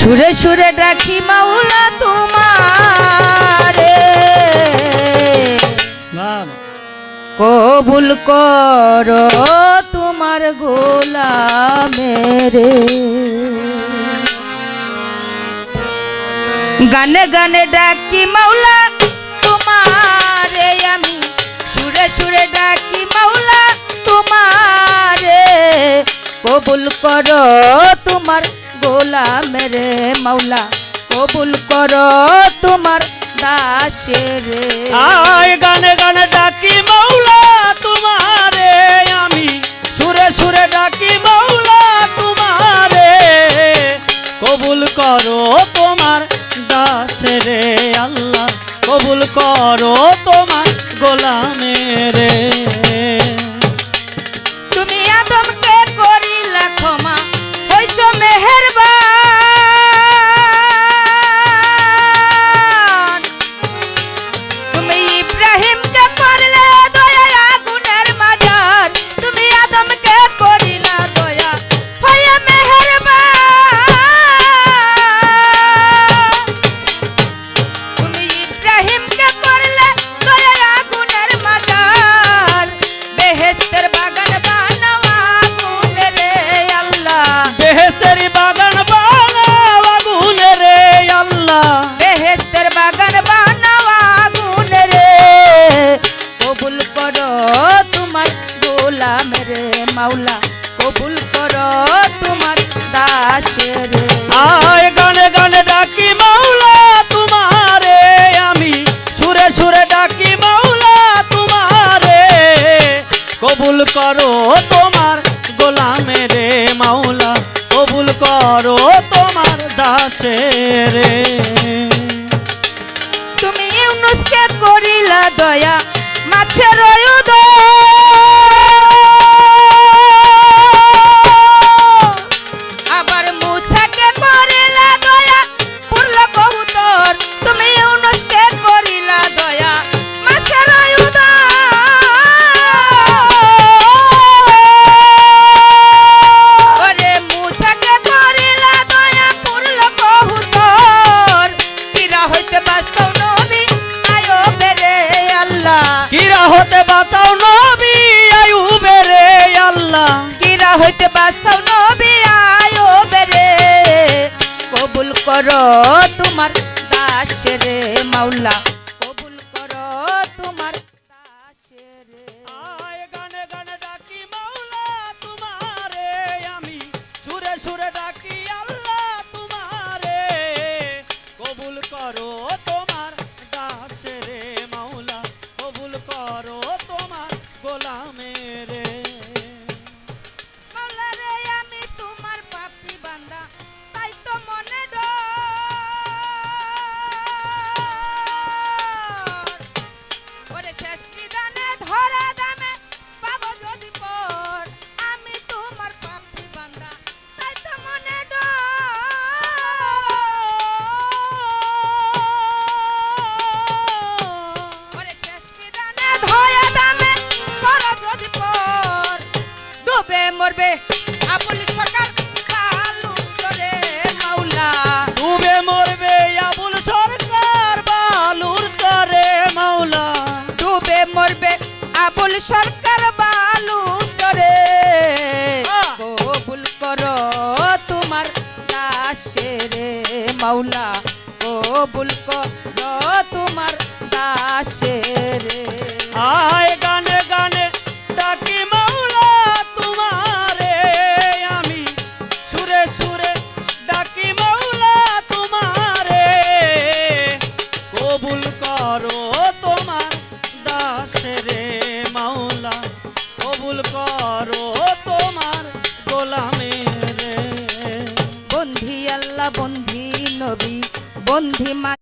সুরে সুরে ডাকি মাওলা তোমারে কবুল করো তোমার গোলামের। গানে গানে ডাকি মাওলা তোমারে আমি সুরে সুরে ডাকি মাওলা তোমারে কবুল করো তোমার গোলামের মাওলা কবুল করো তোমার দাসের। আয় গানে গানে ডাকি মাওলা তোমারে আমি সুরে সুরে ডাকি মাওলা তোমারে কবুল করো তোমার দাসের আল্লাহ কবুল করো তোমার গোলামের। তুমি আদমকে করিলা ক্ষমা হইছো মেহেরবান তুমি ইব্রাহিমকে করলে দয়া আগুনের মাজার তুমি আদমকে করিলা দয়া হয়ে মেহেরবান তুমি ইব্রাহিমকে করলে দয়া আগুনের মাজার বেহেশতের বাগান বানাও আগুনের আল্লাহ বেহেশতের বাগান বানাও আগুনের আল্লাহ বেহেশতের বাগান বানাও আগুনের কবুল করো তোমার গোলামের মাওলা কবুল করো তোমার দাসের। আয় গানে গানে ডাকি মাওলা তোমারে আমি সুরে সুরে ডাকি মাওলা তোমারে কবুল করো তোমার গোলামের মাওলা কবুল করো তোমার দাসের। তুমি ইউনুসকে করিলা দয়া মাছের উদর আবার মুসাকে করিলা দয়া পূর্ণ কবুতর তুমি ইউনুসকে করিলা দয়া মাছের উদর ওরে মুসাকে করিলা দয়া পূর্ণ কবুতর কিরা হইতে বাঁচাও নবী আইয়ুবের আল্লাহ কিরা হতে বাঁচাও নবী আইয়ুবের আল্লাহ কিরা হইতে বাঁচাও নবী আইয়ুবের কবুল করো তোমার দাসের মাওলা কবুল করো তোমার দাসের। আয় গানে গানে ডাকি মাওলা তোমারে আমি সুরে সুরে ডাকি আল্লাহ তোমারে কবুল করো তোমার দাসের মাওলা কবুল করো তোমার গোলামের। মাওলা রে আমি তোমার পাপী বান্দা তাই তো মনে ডর ওরে শেষ নিদানে ধরা দামে পাবো যদি পর আমি তোমার পাপী বান্দা তাই তো মনে ডর ওরে শেষ নিদানে ধরা দামে করো যদি পর ডুবে মরবে আবুল সরকার কালু চলে মাওলা ডুবে মরবে আবুল সরকার বালুর চরে মাওলা ডুবে মরবে আবুল সরকার বালু চরে কবুল করো তোমার দাসের মাওলা কবুল করো তোমার দাসের। আয় গানে গানে ডাকি মাওলা তোমারে আমি সুরে সুরে ডাকি মাওলা তোমারে কবুল করো তোমার দাসের মাওলা কবুল করো তোমার গোলামের। বন্ধি আল্লাহ বন্ধি নবী বন্ধি মা